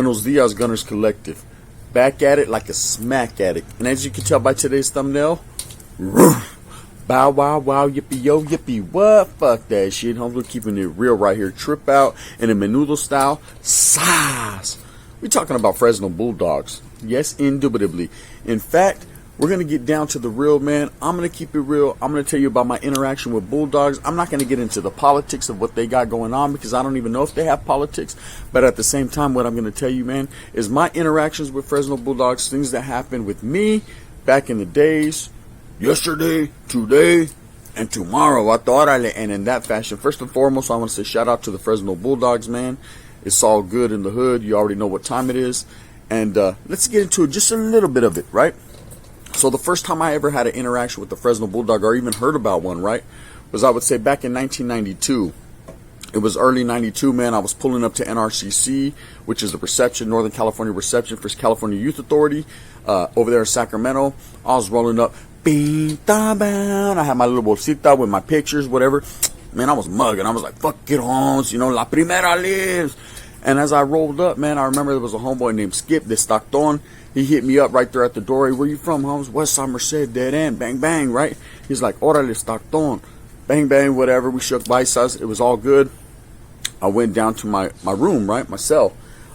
Buenos dias, Gunners Collective. Back at it like a smack addict. And as you can tell by today's thumbnail, bow wow wow yippee yo yippee what? Fuck that shit. We're keeping it real right here. Trip out in a menudo style. Size. We're talking about Fresno Bulldogs. Yes, indubitably. In fact, we're going to get down to the real, man. I'm going to keep it real. I'm going to tell you about my interaction with Bulldogs. I'm not going to get into the politics of what they got going on because I don't even know if they have politics. But at the same time, what I'm going to tell you, man, is my interactions with Fresno Bulldogs, things that happened with me back in the days, yesterday, today, and tomorrow. And in that fashion, first and foremost, I want to say shout out to the Fresno Bulldogs, man. It's all good in the hood. You already know what time it is. And let's get into just a little bit of it, right? So the first time I ever had an interaction with the Fresno Bulldog or even heard about one, right, was I would say back in 1992. It was early 92, man. I was pulling up to NRCC, which is the reception, Northern California reception for California Youth Authority, over there in Sacramento. I was rolling up, pinta bound. I had my little bolsita with my pictures, whatever. Man, I was mugging. I was like, fuck it, Holmes, you know, la primera lives. And as I rolled up, man, I remember there was a homeboy named Skip de Stockton. He hit me up right there at the door. Hey, where you from, Holmes? West Side Merced, dead end, bang, bang, right? He's like, órale, Stockton. Bang, bang, whatever. We shook biceps. It was all good. I went down to my room, right, my cell.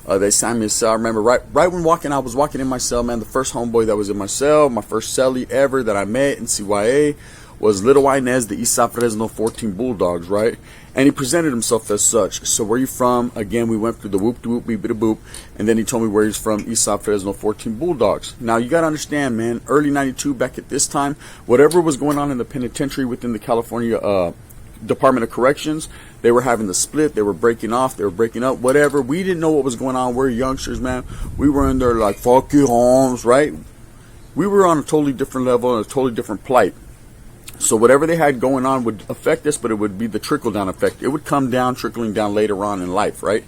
They signed me a cell. I remember right when I was walking in my cell, man, the first homeboy that was in my cell, my first cellie ever that I met in CYA was Little Inez, the Eastside Fresno 14 Bulldogs, right? And he presented himself as such. So where you from? Again, we went through the whoop de whoop beep de boop, and then he told me where he's from, Eastside Fresno 14 Bulldogs. Now you gotta understand, man, early 92, back at this time, whatever was going on in the penitentiary within the California Department of Corrections, they were having the split, they were breaking off, they were breaking up, whatever. We didn't know what was going on. We're youngsters, man. We were in there like, fuck you, Holmes, right? We were on a totally different level and a totally different plight. So whatever they had going on would affect us, but it would be the trickle-down effect. It would come down, trickling down later on in life, right?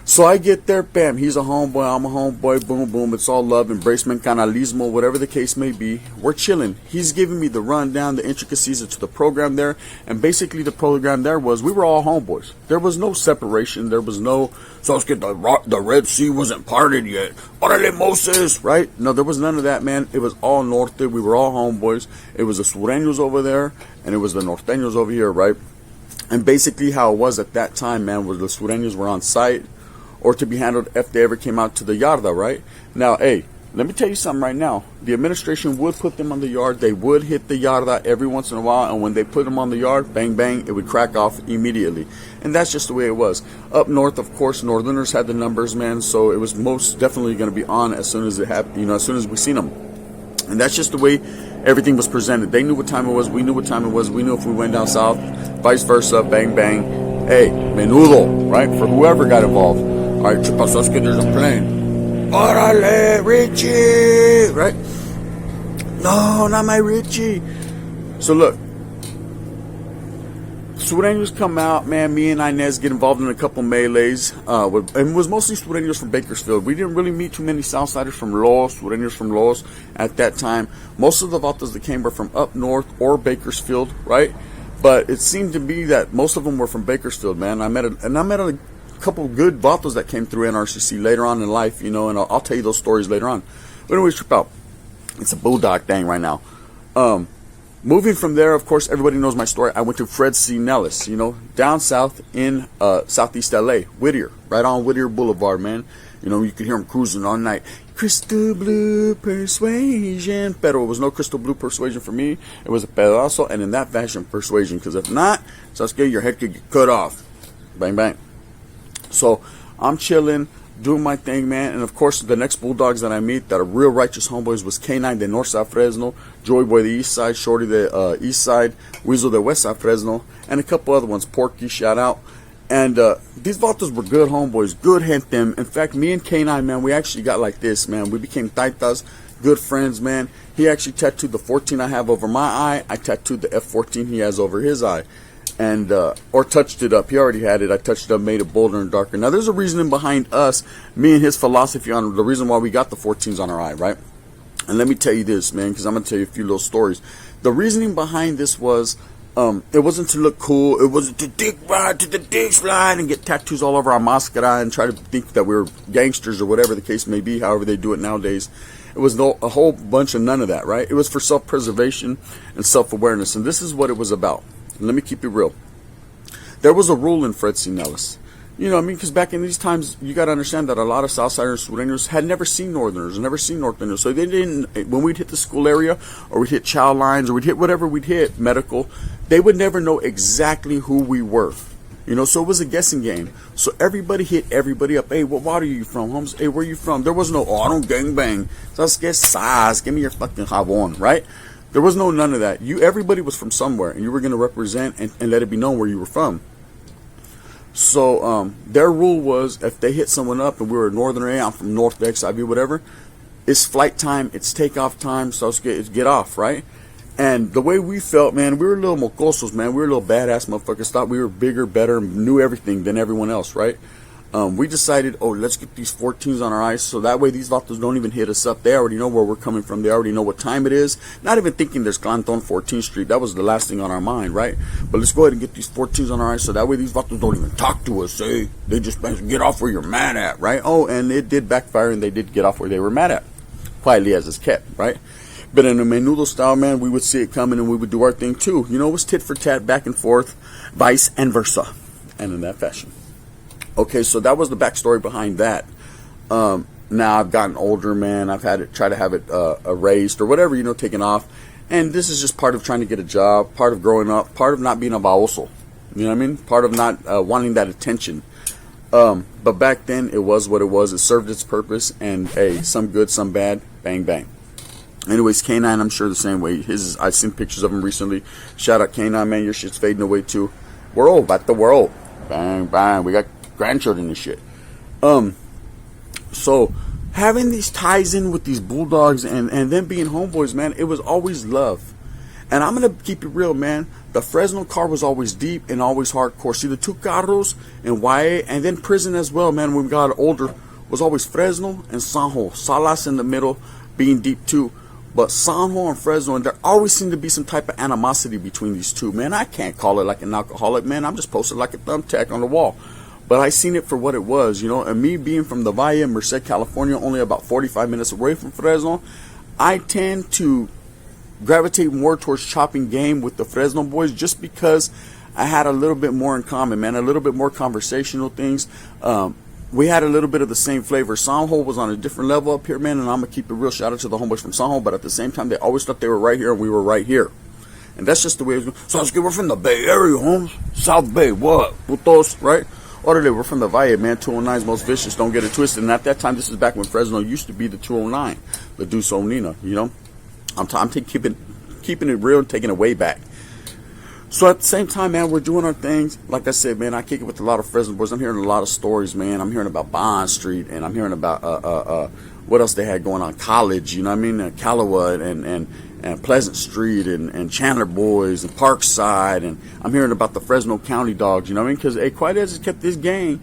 So I get there, bam, he's a homeboy, I'm a homeboy, boom, boom. It's all love, embracement, canalismo, whatever the case may be. We're chilling. He's giving me the rundown, the intricacies to the program there. And basically the program there was we were all homeboys. There was no separation. There was no, so let's get the Red Sea wasn't parted yet. Orale Moses, right? No, there was none of that, man. It was all norte. We were all homeboys. It was the Sureños over there, and it was the Norteños over here, right? And basically how it was at that time, man, was the Sureños were on site, or to be handled if they ever came out to the yarda, right? Now, hey, let me tell you something right now. The administration would put them on the yard. They would hit the yarda every once in a while, and when they put them on the yard, bang, bang, it would crack off immediately. And that's just the way it was. Up north, of course, Northerners had the numbers, man, so it was most definitely going to be on as soon as it happened, you know, as soon as we seen them. And that's just the way everything was presented. They knew what time it was. We knew what time it was. We knew if we went down south, vice versa, bang, bang. Hey, menudo, right? For whoever got involved. All right, Chupasosque, there's a plane. Orale, Richie, right? No, not my Richie. So look, Sureños come out, man. Me and Inez get involved in a couple melees. And it was mostly Sureños from Bakersfield. We didn't really meet too many Southsiders from Los, Sureños from Los at that time. Most of the vatos that came were from up north or Bakersfield, right? But it seemed to be that most of them were from Bakersfield, man. I met a couple good vatos that came through NRCC later on in life, you know, and I'll tell you those stories later on. But anyways, trip out. It's a Bulldog thing right now. Moving from there, of course, everybody knows my story. I went to Fred C. Nellis, you know, down south in Southeast LA, Whittier, right on Whittier Boulevard, man. You know, you could hear him cruising all night. Crystal Blue Persuasion. Pero it was no Crystal Blue Persuasion for me. It was a pedazo, and in that fashion, persuasion. Because if not, Sasuke, your head could get cut off. Bang, bang. So I'm chilling, doing my thing, man. And of course, the next Bulldogs that I meet that are real righteous homeboys was K9, the North Side Fresno, Joey Boy, the East Side, Shorty, the East Side, Weasel, the West Side Fresno, and a couple other ones, Porky, shout out. And these vatos were good homeboys, good gente. In fact, me and K9, man, we actually got like this, man. We became taitas, good friends, man. He actually tattooed the 14 I have over my eye. I tattooed the F14 he has over his eye. And or touched it up. He already had it. I touched it up, made it bolder and darker. Now there's a reasoning behind us, me and his philosophy on the reason why we got the 14s on our eye, right? And let me tell you this, man, because I'm gonna tell you a few little stories. The reasoning behind this was It wasn't to look cool. It wasn't to dick ride to the dick slide and get tattoos all over our mascara and try to think that we were gangsters or whatever the case may be, however they do it nowadays. It was a whole bunch of none of that, right? It was for self-preservation and self-awareness, and this is what it was about. And let me keep it real. There was a rule in Fred C. Nellis. You know what I mean? Because back in these times, you got to understand that a lot of Southsiders and Sureños had never seen Northerners, never seen Northerners. So they didn't, when we'd hit the school area, or we'd hit child lines, or we'd hit whatever we'd hit, medical, they would never know exactly who we were. You know, so it was a guessing game. So everybody hit everybody up. Hey, what water are you from, Holmes? Hey, where are you from? There was no, oh, I don't gangbang. Just get size. Give me your fucking jabon, right? There was none of that. Everybody was from somewhere, and you were going to represent and let it be known where you were from. So their rule was if they hit someone up and we were a northerner, hey, I'm from North XIV, whatever, it's flight time, it's takeoff time, so it's get off, right? And the way we felt, man, we were little mocosos, man. We were little badass motherfuckers. Thought we were bigger, better, knew everything than everyone else, right? We decided, oh, let's get these 14s on our ice so that way these vatos don't even hit us up. They already know where we're coming from. They already know what time it is. Not even thinking there's Clanton 14th Street. That was the last thing on our mind, right? But let's go ahead and get these 14s on our ice so that way these vatos don't even talk to us. Hey, they just get off where you're mad at, right? Oh, and it did backfire and they did get off where they were mad at. Quietly as it's kept, right? But in a menudo style, man, we would see it coming and we would do our thing too. You know, it was tit for tat, back and forth, vice and versa. And in that fashion. Okay, so that was the backstory behind that. Now I've gotten older, man. I've had it, try to have it erased or whatever, you know, taken off. And this is just part of trying to get a job, part of growing up, part of not being a baoso. You know what I mean? Part of not wanting that attention. But back then, it was what it was. It served its purpose. And, hey, some good, some bad. Bang, bang. Anyways, K9, I'm sure the same way. I've seen pictures of him recently. Shout out K9, man. Your shit's fading away, too. We're old. Back the world. Bang, bang. We got grandchildren and shit. So having these ties in with these Bulldogs and them being homeboys, man, it was always love. And I'm gonna keep it real, man. The Fresno car was always deep and always hardcore. See, the two carros and YA and then prison as well, man, when we got older, was always Fresno and Sanjo. Salas in the middle being deep too. But Sanjo and Fresno, and there always seemed to be some type of animosity between these two, man. I can't call it like an alcoholic, man. I'm just posted like a thumbtack on the wall. But I seen it for what it was, you know. And me being from the Valle, Merced, California, only about 45 minutes away from Fresno, I tend to gravitate more towards chopping game with the Fresno boys just because I had a little bit more in common, man. A little bit more conversational things. We had a little bit of the same flavor. Sanjo was on a different level up here, man. And I'm going to keep it real. Shout out to the homeboys from Sanjo. But at the same time, they always thought they were right here and we were right here. And that's just the way it was going. So I was good. We're from the Bay Area, Holmes. South Bay, what? Putos, right? Orderly, we're from the Valle, man. 209's most vicious. Don't get it twisted. And at that time, this is back when Fresno used to be the 209, the Deuce Onina. You know, I'm keeping it real and taking it way back. So at the same time, man, we're doing our things. Like I said, man, I kick it with a lot of Fresno boys. I'm hearing a lot of stories, man. I'm hearing about Bond Street, and I'm hearing about what else they had going on, College. You know what I mean? Calloway and Pleasant Street and Chandler Boys and Parkside, and I'm hearing about the Fresno County Dogs, you know what I mean? Because Quiet has kept this gang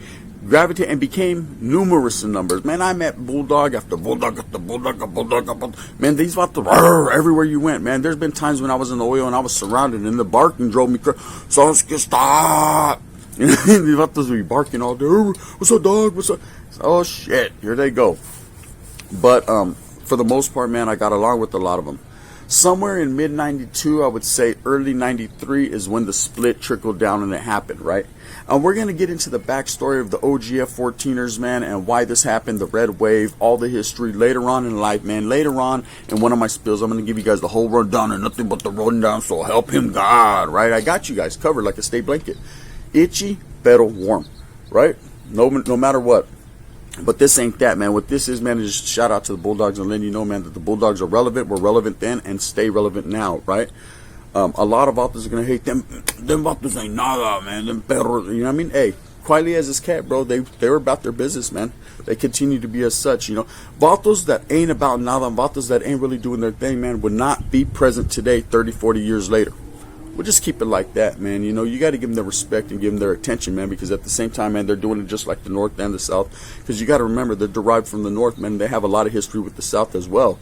gravitate and became numerous in numbers. Man, I met Bulldog after Bulldog after Bulldog after Bulldog after Bulldog. Man, these vatos everywhere you went, man. There's been times when I was in the oil and I was surrounded and the barking drove me crazy. So stop. You know, these vatos would be barking all day. What's up, dog? What's up? Oh, shit. Here they go. But for the most part, man, I got along with a lot of them. Somewhere in mid-92, I would say early 93 is when the split trickled down and it happened, right? And we're going to get into the backstory of the OGF 14ers, man, and why this happened, the red wave, all the history later on in life, man. Later on in one of my spills, I'm going to give you guys the whole rundown and nothing but the rundown, so help him God, right? I got you guys covered like a state blanket. Itchy, pero warm, right? No matter what. But this ain't that, man. What this is, man, is just shout out to the Bulldogs and letting you know, man, that the Bulldogs are relevant. We're relevant then and stay relevant now, right? A lot of authors are going to hate them. Them authors ain't nada, man. Them perros, you know what I mean? Hey, quietly as this cat, bro, they were about their business, man. They continue to be as such, you know. Vatos that ain't about nada, vatos that ain't really doing their thing, man, would not be present today 30, 40 years later. We'll just keep it like that, man. You know, you got to give them the respect and give them their attention, man, because at the same time, man, they're doing it just like the North and the South. Because you got to remember, they're derived from the North, man. They have a lot of history with the South as well.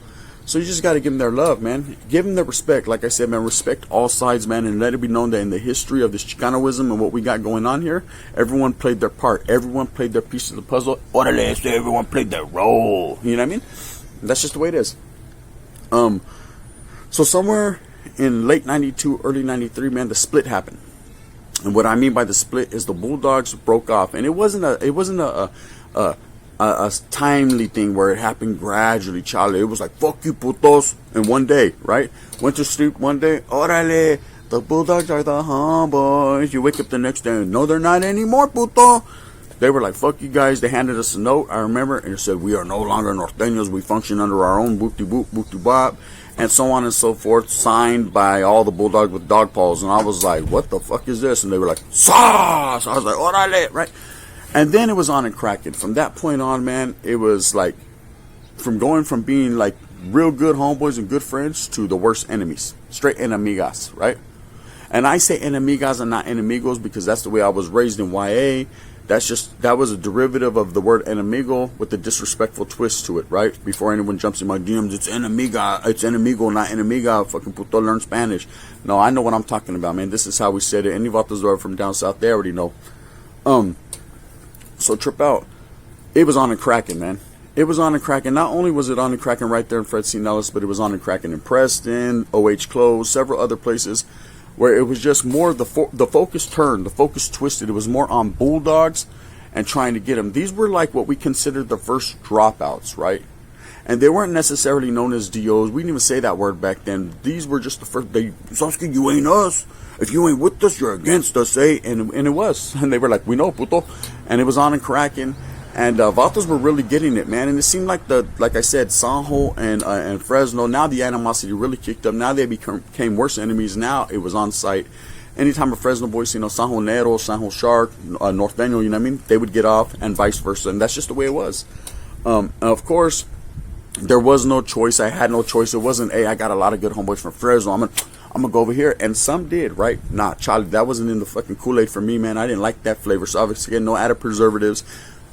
So you just got to give them their love, man. Give them their respect. Like I said, man, respect all sides, man, and let it be known that in the history of this Chicanoism and what we got going on here, everyone played their part. Everyone played their piece of the puzzle. Orale, so everyone played their role. You know what I mean? That's just the way it is. So somewhere in late 92, early 93, man, the split happened. And what I mean by the split is the Bulldogs broke off. And it wasn't a timely thing where it happened gradually, Charlie. It was like, fuck you, putos, in one day, right? Went to sleep one day, orale, the Bulldogs are the homeboys. You wake up the next day and no, they're not anymore, puto. They were like, fuck you guys. They handed us a note, I remember, and it said, we are no longer norteños. We function under our own boop-de-boop, boop-de-bop, and so on and so forth, signed by all the Bulldogs with dog paws. And I was like, what the fuck is this? And they were like, sauce. I was like, orale, right? And then it was on and cracking. From that point on, man, it was like, from going from being like real good homeboys and good friends to the worst enemies. Straight enemigas, right? And I say enemigas and not enemigos because that's the way I was raised in YA. That was a derivative of the word enemigo with a disrespectful twist to it, right? Before anyone jumps in my DMs, it's enemiga, it's enemigo, not enemiga. Fucking puto, learn Spanish. No, I know what I'm talking about, man. This is how we said it. Any vatos that are from down south, they already know. So trip out. It was on and cracking, man. It was on and cracking. Not only was it on and cracking right there in Fred C. Nellis, but it was on and cracking in Preston, OH Close, several other places, where it was just more the focus turned, the focus twisted. It was more on Bulldogs and trying to get them. These were like what we considered the first dropouts, right? And they weren't necessarily known as DOs. We didn't even say that word back then. These were just the first. Sasuke, you ain't us. If you ain't with us, you're against us, eh? And it was. And they were like, we know, puto. And it was on and cracking. And vatos were really getting it, man. And it seemed like like I said, Sanjo and Fresno, now the animosity really kicked up. Now they became worse enemies. Now it was on site. Anytime a Fresno boy, Sanjo Nero, Sanjo Shark, Norteño, you know what I mean? They would get off and vice versa. And that's just the way it was. Of course, there was no choice. I had no choice. It wasn't, hey, I got a lot of good homeboys from Fresno. I'm gonna go over here. And some did, right? Nah, Charlie, that wasn't in the fucking Kool-Aid for me, man. I didn't like that flavor. So obviously, again, no added preservatives.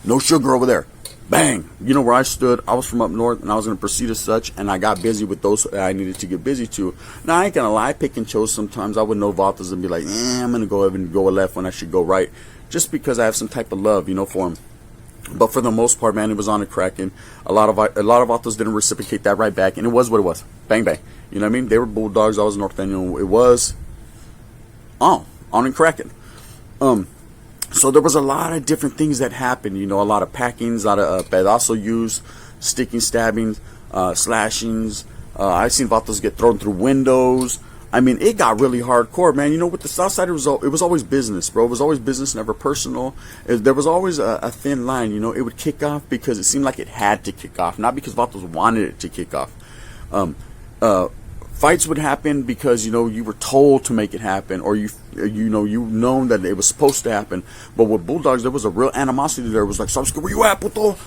No sugar over there. Bang. You know where I stood. I was from up north, and I was going to proceed as such, and I got busy with those that I needed to get busy to. Now, I ain't going to lie. I pick and chose sometimes. I would know vatos and be like, I'm going to go over and go left when I should go right, just because I have some type of love, for them. But for the most part, man, it was on a cracking. A lot of vatos didn't reciprocate that right back, and it was what it was. Bang, bang. You know what I mean? They were Bulldogs. I was Norteño. It was on and cracking. So there was a lot of different things that happened, a lot of packings, a lot of pedazo use, sticking, stabbings, slashings. I've seen vatos get thrown through windows. I mean, it got really hardcore, man. With the South Side, it was always business, bro. It was always business, never personal. There was always a thin line, It would kick off because it seemed like it had to kick off, not because vatos wanted it to kick off. Fights would happen because you were told to make it happen, or you known that it was supposed to happen. But with Bulldogs, there was a real animosity there. It was like, Sasuke, where you at, puto?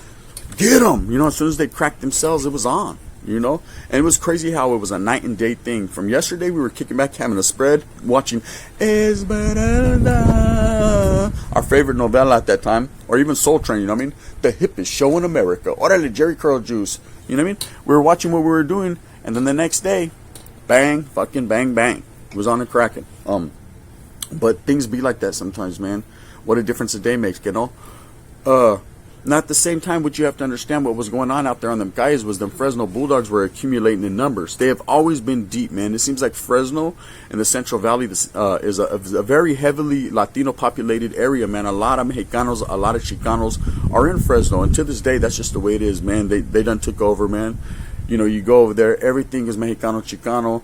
Get them! As soon as they cracked themselves, it was on. And it was crazy how it was a night and day thing. From yesterday, we were kicking back, having a spread, watching Esmeralda, our favorite novella at that time, or even Soul Train. The hippest show in America. Orale, Jerry Curl Juice. We were watching what we were doing, and then the next day, bang, fucking bang, bang. It was on and cracking. But things be like that sometimes, man. What a difference a day makes, Now at the same time, what you have to understand, what was going on out there on them guys was them Fresno Bulldogs were accumulating in numbers. They have always been deep, man. It seems like Fresno in the Central Valley is a very heavily Latino populated area, man. A lot of Mexicanos, a lot of Chicanos are in Fresno. And to this day, that's just the way it is, man. They done took over, man. You go over there, everything is Mexicano, Chicano.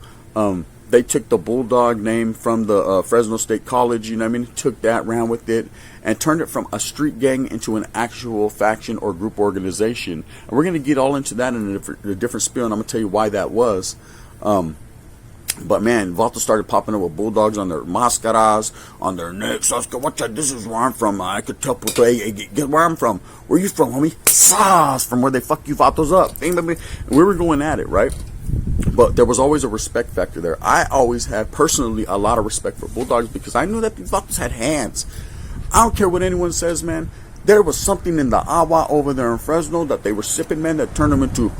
They took the Bulldog name from the Fresno State College, took that, ran with it, and turned it from a street gang into an actual faction or group organization. And we're going to get all into that in a different spiel, and I'm going to tell you why that was. But man, vatos started popping up with Bulldogs on their mascaras, on their necks. Sasuke, watch out, this is where I'm from. I could tell people, hey, get where I'm from. Where you from, homie? Sauce, from where they fuck you vatos up. And we were going at it, right? But there was always a respect factor there. I always had, personally, a lot of respect for Bulldogs because I knew that these vatos had hands. I don't care what anyone says, man. There was something in the agua over there in Fresno that they were sipping, man, that turned them into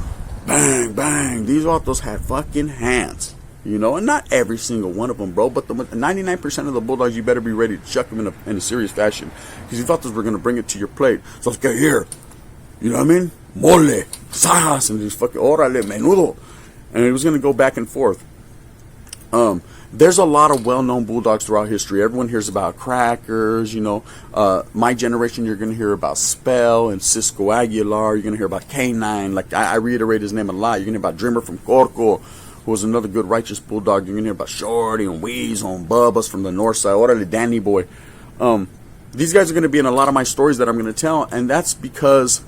bang, bang. These vatos had fucking hands. You know, and not every single one of them, bro, but the 99% of the Bulldogs, you better be ready to chuck them in a serious fashion. Because you thought those were going to bring it to your plate. So let's get here. You know what I mean? Mole, sas, and these fucking, orale, menudo. And it was going to go back and forth. There's a lot of well-known Bulldogs throughout history. Everyone hears about Crackers, you know. My generation, you're going to hear about Spell and Cisco Aguilar. You're going to hear about K9. Like, I reiterate his name a lot. You're going to hear about Dreamer from Corco, who was another good righteous Bulldog. You're going to hear about Shorty and Weasel and Bubba's from the north side. Orale, Danny Boy. These guys are going to be in a lot of my stories that I'm going to tell, and that's because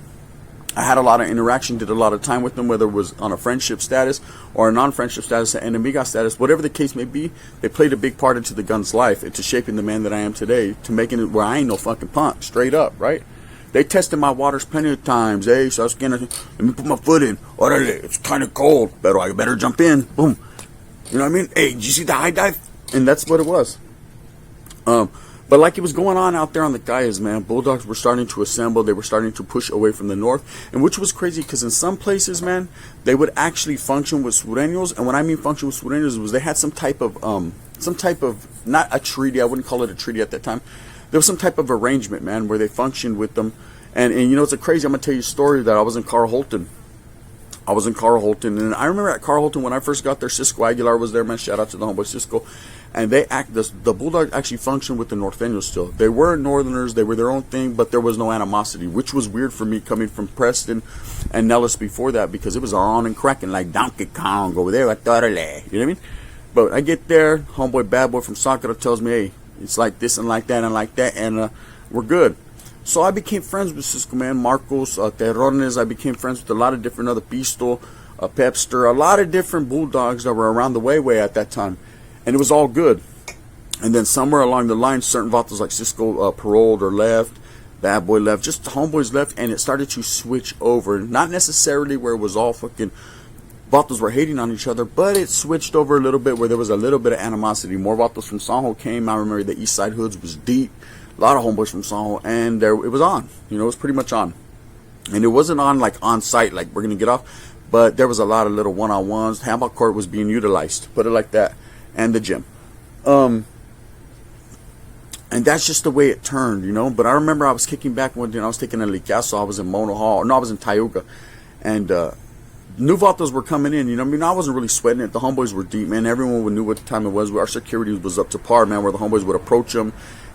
I had a lot of interaction, did a lot of time with them, whether it was on a friendship status or a non-friendship status, an enemiga status, whatever the case may be. They played a big part into the gun's life, into shaping the man that I am today, to making it where I ain't no fucking punk, straight up, right? They tested my waters plenty of times. Hey, so I was gonna, let me put my foot in. Orale, it's kind of cold, but I better jump in. Boom. You know what I mean? Hey, did you see the high dive? And that's what it was. But like it was going on out there on the Gaias, man, Bulldogs were starting to assemble. They were starting to push away from the north, and which was crazy because in some places, man, they would actually function with Sureños. And when I mean function with Sureños, was they had some type of, not a treaty. I wouldn't call it a treaty at that time. There was some type of arrangement, man, where they functioned with them. And you know, it's a crazy, I'm going to tell you a story that I was in Carl Holton. And I remember at Carl Holton when I first got there, Cisco Aguilar was there, man. Shout out to the homeboy Cisco. And the Bulldogs actually functioned with the Norteños still. They were Northerners, they were their own thing, but there was no animosity, which was weird for me coming from Preston and Nellis before that, because it was on and cracking like Donkey Kong over there at Torale. You know what I mean? But I get there, homeboy bad boy from Sakura tells me, hey, it's like this and like that and like that, and we're good. So I became friends with Cisco, man. Marcos, Terrones. I became friends with a lot of different other Pistol, Pepster, a lot of different Bulldogs that were around the way at that time. And it was all good. And then somewhere along the line, certain vatos like Cisco paroled or left. Bad boy left. Just the homeboys left, and it started to switch over. Not necessarily where it was all fucking vatos were hating on each other, but it switched over a little bit where there was a little bit of animosity. More vatos from Sanjo came. I remember the East Side Hoods was deep. A lot of homeboys from Sanjo, and it was on. You know, it was pretty much on. And it wasn't on like on site, like we're going to get off, but there was a lot of little one-on-ones. Handball court was being utilized, put it like that, and the gym. And that's just the way it turned, you know. But I remember I was kicking back one day, and I was taking a licazo. I was in Mono Hall. No, I was in Tayuga. And new vatos were coming in, you know. I mean, I wasn't really sweating it. The homeboys were deep, man. Everyone knew what time it was. Our security was up to par, man, where the homeboys would approach them,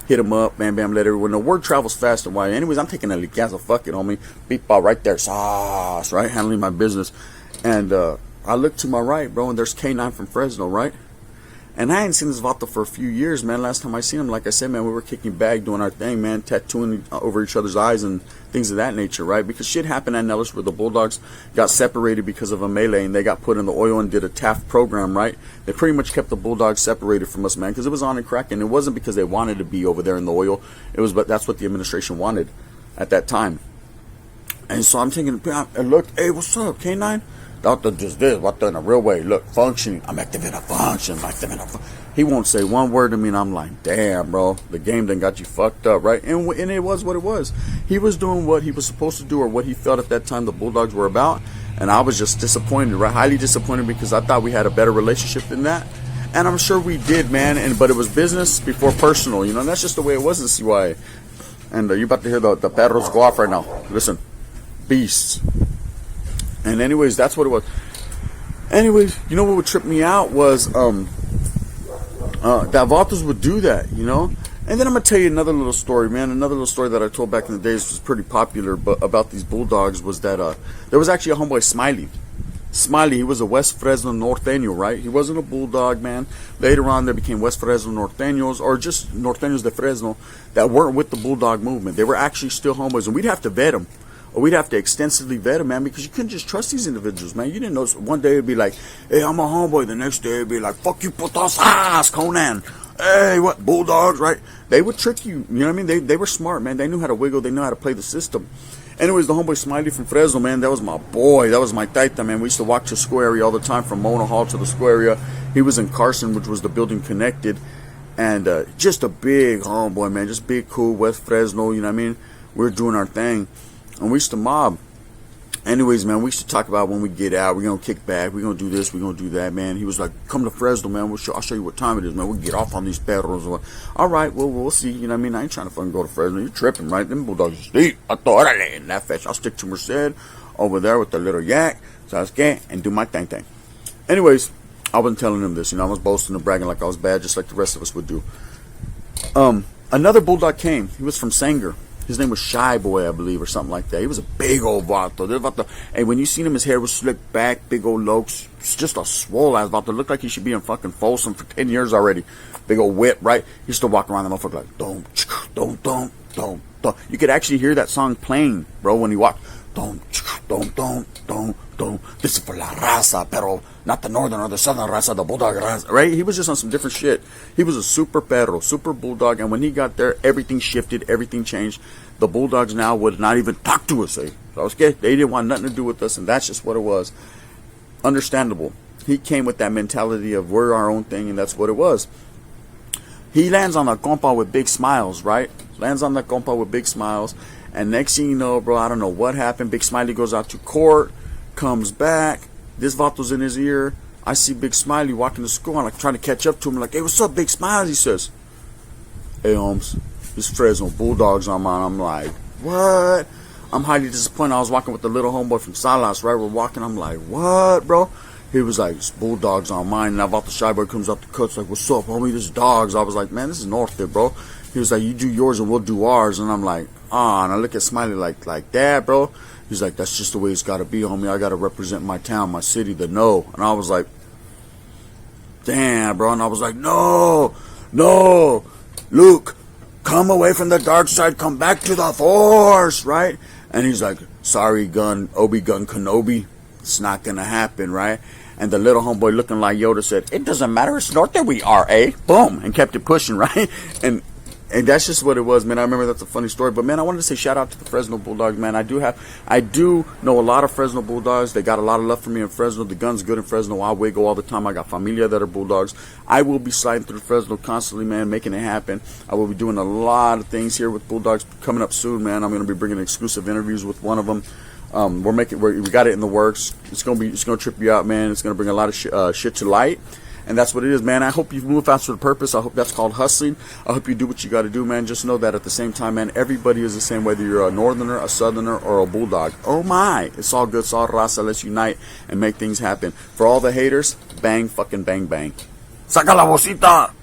hit them up, bam, bam, let everyone know. Word travels fast and wide. Anyways, I'm taking a licazo. Fuck it, homie. Beep ball right there. Sauce, right? Handling my business. And I look to my right, bro, and there's K9 from Fresno, right? And I hadn't seen this vato for a few years, man. Last time I seen him, like I said, man, we were kicking back, doing our thing, man, tattooing over each other's eyes and things of that nature, right? Because shit happened at Nellis where the Bulldogs got separated because of a melee, and they got put in the oil and did a TAF program, right? They pretty much kept the Bulldogs separated from us, man, because it was on and cracking. It wasn't because they wanted to be over there in the oil. It was, but that's what the administration wanted at that time. And so I'm thinking, and look, hey, what's up, K9? Doctor just this, what in a real way, look, functioning, I'm activating a function, He won't say one word to me, and I'm like, damn, bro, the game done got you fucked up, right? And it was what it was. He was doing what he was supposed to do, or what he felt at that time the Bulldogs were about, and I was just disappointed, right? Highly disappointed, because I thought we had a better relationship than that, and I'm sure we did, man, but it was business before personal, you know, and that's just the way it was in CYA. And you're about to hear the perros go off right now. Listen, beasts. And anyways, that's what it was. Anyways, you know what would trip me out was that vatos would do that, you know. And then I'm gonna tell you another little story, man. Another little story that I told back in the days was pretty popular, but about these Bulldogs was that there was actually a homeboy Smiley. Smiley, he was a West Fresno Norteño, right? He wasn't a Bulldog, man. Later on, they became West Fresno Norteños, or just Norteños de Fresno, that weren't with the Bulldog movement. They were actually still homeboys, and we'd have to vet them. Or we'd have to extensively vet them, man, because you couldn't just trust these individuals, man. You didn't know. One day it'd be like, hey, I'm a homeboy. The next day it'd be like, fuck you, putas, Conan. Hey, what, Bulldogs, right? They would trick you, you know what I mean? They were smart, man. They knew how to wiggle. They knew how to play the system. Anyways, the homeboy Smiley from Fresno, man, that was my boy. That was my taita, man. We used to walk to school area all the time, from Mona Hall to the school area. He was in Carson, which was the building connected. And just a big homeboy, man. Just big, cool, West Fresno, you know what I mean? We were doing our thing. And we used to mob. Anyways, man, we used to talk about when we get out, we're going to kick back, we're going to do this, we're going to do that, man. He was like, come to Fresno, man. I'll show you what time it is, man. We'll get off on these pedals. All right, well, we'll see. You know what I mean? I ain't trying to fucking go to Fresno. You're tripping, right? Them Bulldogs are steep. I thought, in that fetch, I'll stick to Merced over there with the little yak, Sasuke, and do my thing. Anyways, I wasn't telling him this. You know, I was boasting and bragging like I was bad, just like the rest of us would do. Another Bulldog came. He was from Sanger. His name was Shy Boy, I believe, or something like that. He was a big old vato. Hey, when you seen him, his hair was slicked back, big old lokes. It's just a swole ass vato. Looked like he should be in fucking Folsom for 10 years already. Big old whip, right? He used to walk around the motherfucker like, don't. You could actually hear that song playing, bro, when he walked. Don't. This is for la raza, pero not the northern or the southern raza, the Bulldog raza, right? He was just on some different shit. He was a super perro, super Bulldog, and when he got there, everything shifted, everything changed. The Bulldogs now would not even talk to us, eh? Okay? They didn't want nothing to do with us, and that's just what it was. Understandable. He came with that mentality of we're our own thing, and that's what it was. He lands on the compa with big smiles, right? Lands on the compa with big smiles. And next thing you know, bro, I don't know what happened. Big Smiley goes out to court, comes back. This vato's in his ear. I see Big Smiley walking to school. I'm like trying to catch up to him. Like, hey, what's up, Big Smiley? He says, hey, Holmes, this Fresno Bulldogs on mine. I'm like, what? I'm highly disappointed. I was walking with the little homeboy from Salas, right? We're walking. I'm like, what, bro? He was like, it's Bulldogs on mine. And I about the Shy Boy comes up the cuts like, what's up, homie? This is Dogs. I was like, man, this is North there, bro. He was like, you do yours and we'll do ours. And I'm like, and I look at Smiley like that, bro. He's like, that's just the way it's got to be, homie. I got to represent my town, my city, the no. And I was like, damn, bro. And I was like, no, Luke, come away from the dark side. Come back to the force, right? And he's like, sorry, Obi-Gun Kenobi. It's not going to happen, right? And the little homeboy looking like Yoda said, it doesn't matter. It's North that we are, eh? Boom. And kept it pushing, right? And that's just what it was, man. I remember that's a funny story. But, man, I wanted to say shout out to the Fresno Bulldogs, man. I do know a lot of Fresno Bulldogs. They got a lot of love for me in Fresno. The gun's good in Fresno. I wiggle all the time. I got familia that are Bulldogs. I will be sliding through Fresno constantly, man, making it happen. I will be doing a lot of things here with Bulldogs coming up soon, man. I'm going to be bringing exclusive interviews with one of them. We got it in the works. It's gonna trip you out, man. It's gonna bring a lot of shit to light. And that's what it is, man. I hope you move fast with a purpose. I hope that's called hustling. I hope you do what you got to do, man. Just know that at the same time, man, everybody is the same, whether you're a northerner, a southerner, or a Bulldog. Oh, my. It's all good. It's all raza. Let's unite and make things happen. For all the haters, bang, fucking bang, bang. Saca la bolsita!